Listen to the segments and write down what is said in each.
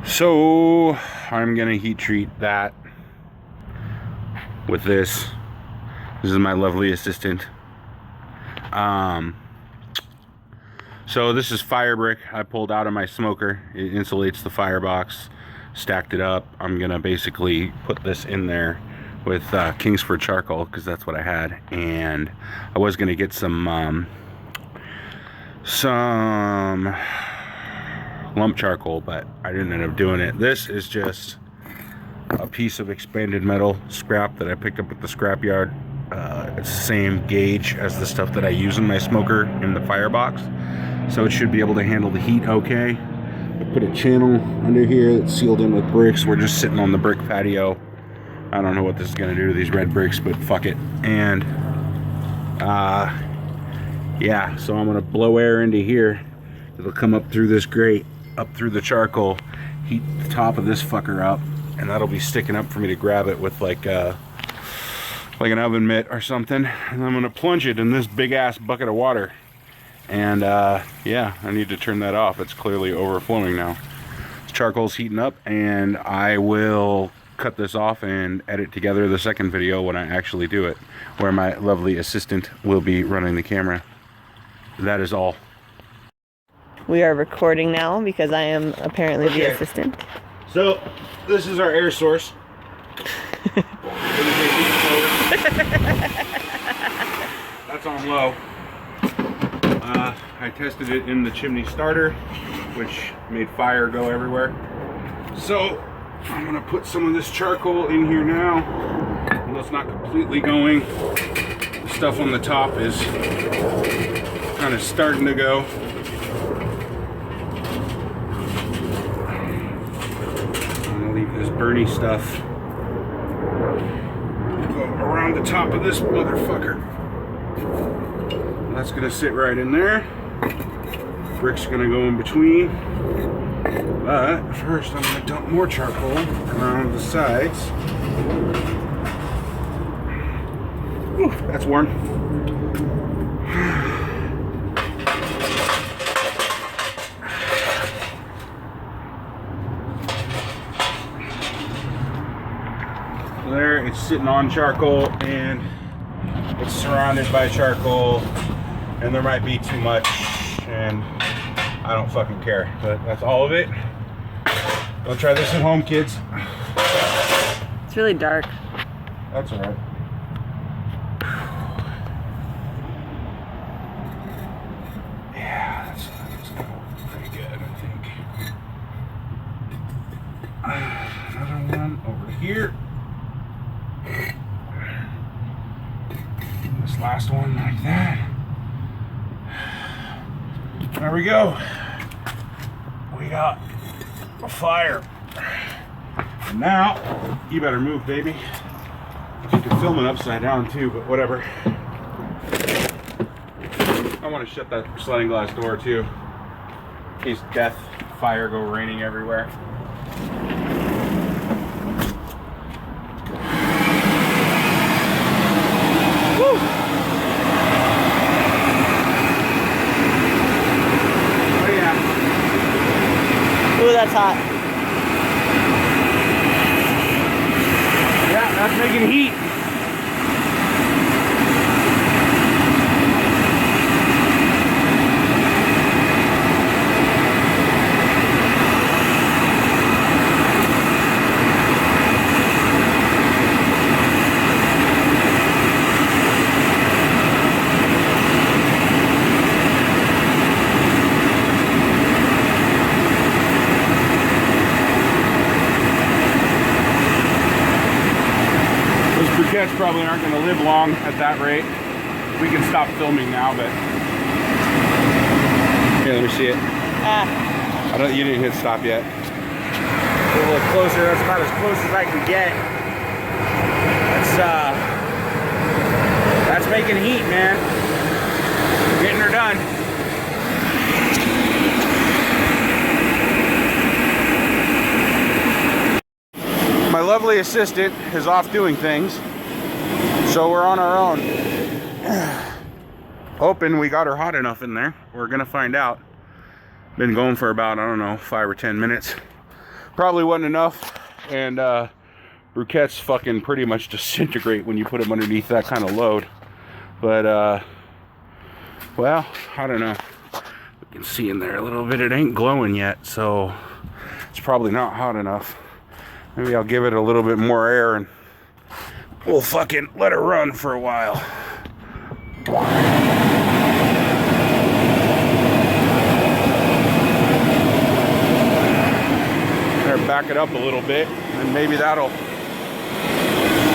So I'm gonna heat treat that with this. This is my lovely assistant. So this is fire brick I pulled out of my smoker. It insulates the firebox. Stacked it up. I'm gonna basically put this in there with Kingsford charcoal because that's what I had, and I was gonna get some lump charcoal, but I didn't end up doing it. This is just a piece of expanded metal scrap that I picked up at the scrapyard. It's the same gauge as the stuff that I use in my smoker in the firebox, so it should be able to handle the heat okay. I put a channel under here that's sealed in with bricks. We're just sitting on the brick patio. I don't know what this is gonna do to these red bricks, but fuck it. And yeah, so I'm gonna blow air into here. It'll come up through this grate, up through the charcoal, heat the top of this fucker up, and that'll be sticking up for me to grab it with like an oven mitt or something. And I'm gonna plunge it in this big ass bucket of water. And yeah, I need to turn that off. It's clearly overflowing now. This charcoal's heating up, and I will cut this off and edit together the second video when I actually do it, where my lovely assistant will be running the camera. That is all. We are recording now because I am apparently the assistant. So this is our air source. That's on low. I tested it in the chimney starter, which made fire go everywhere. So I'm gonna put some of this charcoal in here now. Well, it's not completely going. The stuff on the top is kind of starting to go. I'm gonna leave this burny stuff go around the top of this motherfucker. That's gonna sit right in there. Brick's gonna go in between. But first I'm gonna dump more charcoal around the sides. Ooh, that's warm. There, it's sitting on charcoal and it's surrounded by charcoal, and there might be too much, and I don't fucking care, but that's all of it. Don't try this at home, kids. It's really dark. That's all right. Yeah, that's going pretty good, I think. Another one over here. This last one like that. There we go. We got a fire. And now, you better move, baby. You can film it upside down too, but whatever. I want to shut that sliding glass door too, in case death, fire go raining everywhere. Ooh, that's hot. Yeah, that's making heat. Briquettes probably aren't going to live long at that rate. We can stop filming now, but here, let me see it. You didn't hit stop yet. A little closer. That's about as close as I can get. That's making heat, man. Getting her done. My lovely assistant is off doing things, so we're on our own. Hoping we got her hot enough in there. We're gonna find out. Been going for about, I don't know, 5 or 10 minutes. Probably wasn't enough, and briquettes fucking pretty much disintegrate when you put them underneath that kind of load. But well, I don't know. You can see in there a little bit. It ain't glowing yet, so it's probably not hot enough. Maybe I'll give it a little bit more air and we'll fucking let her run for a while. Better back it up a little bit, and maybe that'll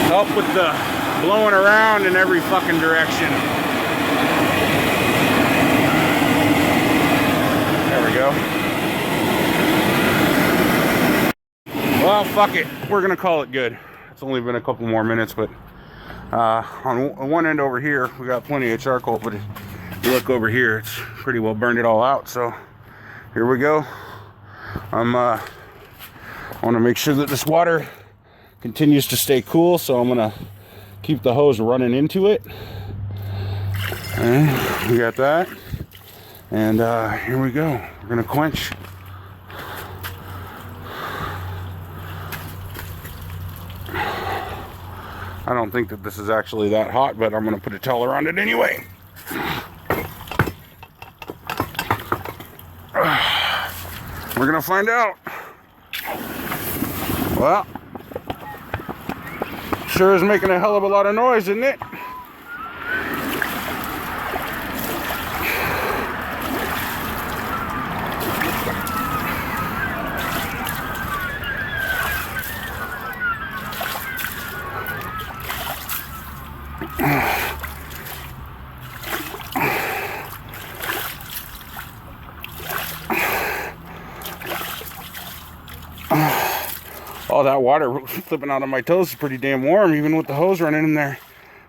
help with the blowing around in every fucking direction. There we go. Well, fuck it. We're gonna call it good. It's only been a couple more minutes, but on one end over here, we got plenty of charcoal, but if you look over here, it's pretty well burned it all out. So here we go. I want to make sure that this water continues to stay cool, so I'm gonna keep the hose running into it. And we got that, and here we go. We're gonna quench. I don't think that this is actually that hot, but I'm gonna put a towel around it anyway. We're gonna find out. Well, sure is making a hell of a lot of noise, isn't it? All that water flipping out of my toes is pretty damn warm, even with the hose running in there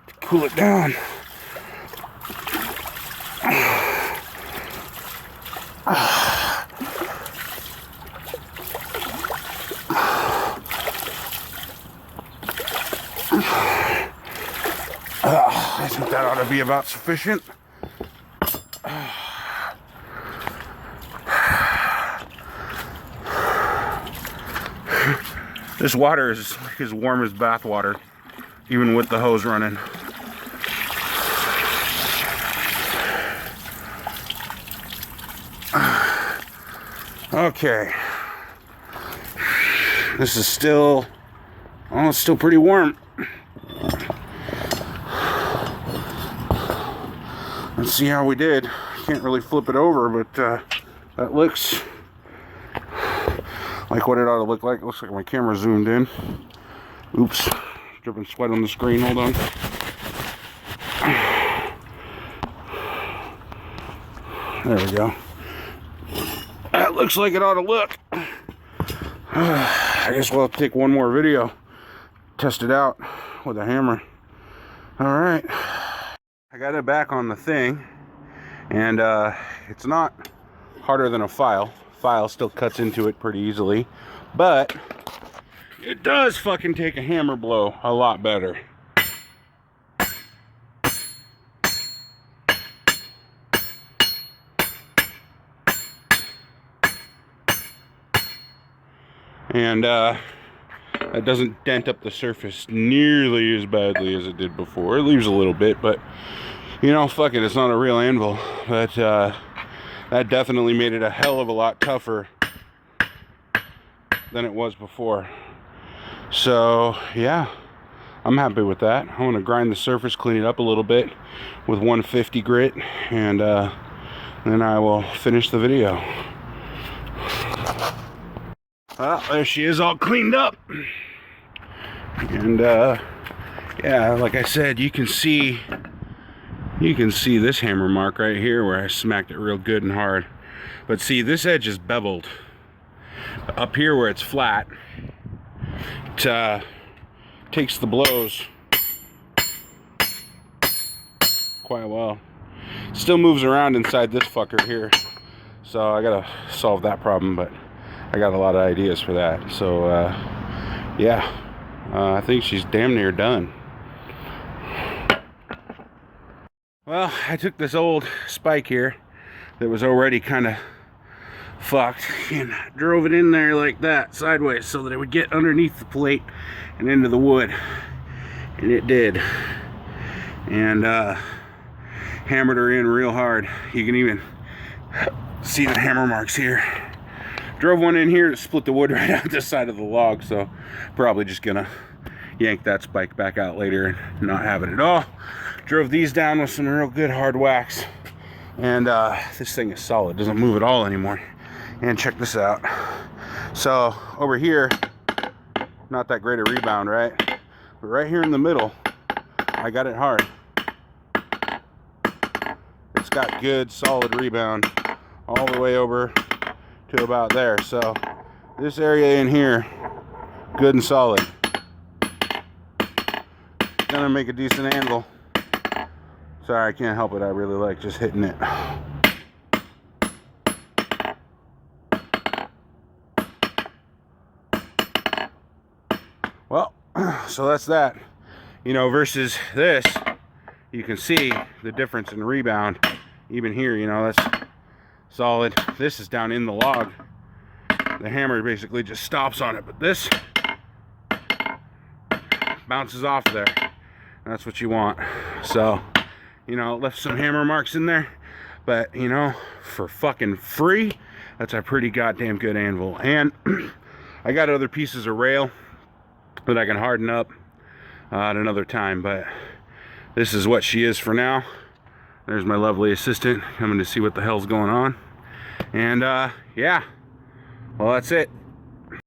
to cool it down. I think that ought to be about sufficient. This water is as warm as bath water, even with the hose running. Okay. This is still, oh, it's still pretty warm. Let's see how we did. Can't really flip it over, but that looks like what it ought to look like. It looks like my camera zoomed in. Oops, dripping sweat on the screen. Hold on. There we go. That looks like it ought to look. I guess we'll have to take one more video, test it out with a hammer. All right, I got it back on the thing, and it's not harder than a file. File still cuts into it pretty easily, but it does fucking take a hammer blow a lot better. And it doesn't dent up the surface nearly as badly as it did before. It leaves a little bit, but you know, fuck it, it's not a real anvil. But that definitely made it a hell of a lot tougher than it was before. So yeah, I'm happy with that. I want to grind the surface, clean it up a little bit with 150 grit, and then I will finish the video. Well, there she is, all cleaned up. And yeah, like I said, you can see this hammer mark right here where I smacked it real good and hard. But see, this edge is beveled. Up here where it's flat, it takes the blows quite well. Still moves around inside this fucker here, so I gotta solve that problem, but I got a lot of ideas for that. So yeah, I think she's damn near done. Well, I took this old spike here that was already kind of fucked and drove it in there like that sideways so that it would get underneath the plate and into the wood, and it did. And hammered her in real hard. You can even see the hammer marks here. Drove one in here to split the wood right out this side of the log, so probably just gonna yank that spike back out later and not have it at all. Drove these down with some real good hard wax, and this thing is solid, doesn't move at all anymore. And check this out. So over here, not that great a rebound, right? But right here in the middle, I got it hard. It's got good solid rebound all the way over to about there. So this area in here, good and solid. Gonna make a decent anvil. Sorry, I can't help it. I really like just hitting it. Well, so that's that. You know, versus this, you can see the difference in rebound. Even here, you know, that's solid. This is down in the log. The hammer basically just stops on it, but this bounces off there. That's what you want. So, you know, left some hammer marks in there, but you know, for fucking free, that's a pretty goddamn good anvil. And I got other pieces of rail that I can harden up at another time, but this is what she is for now. There's my lovely assistant coming to see what the hell's going on. And yeah, well, that's it.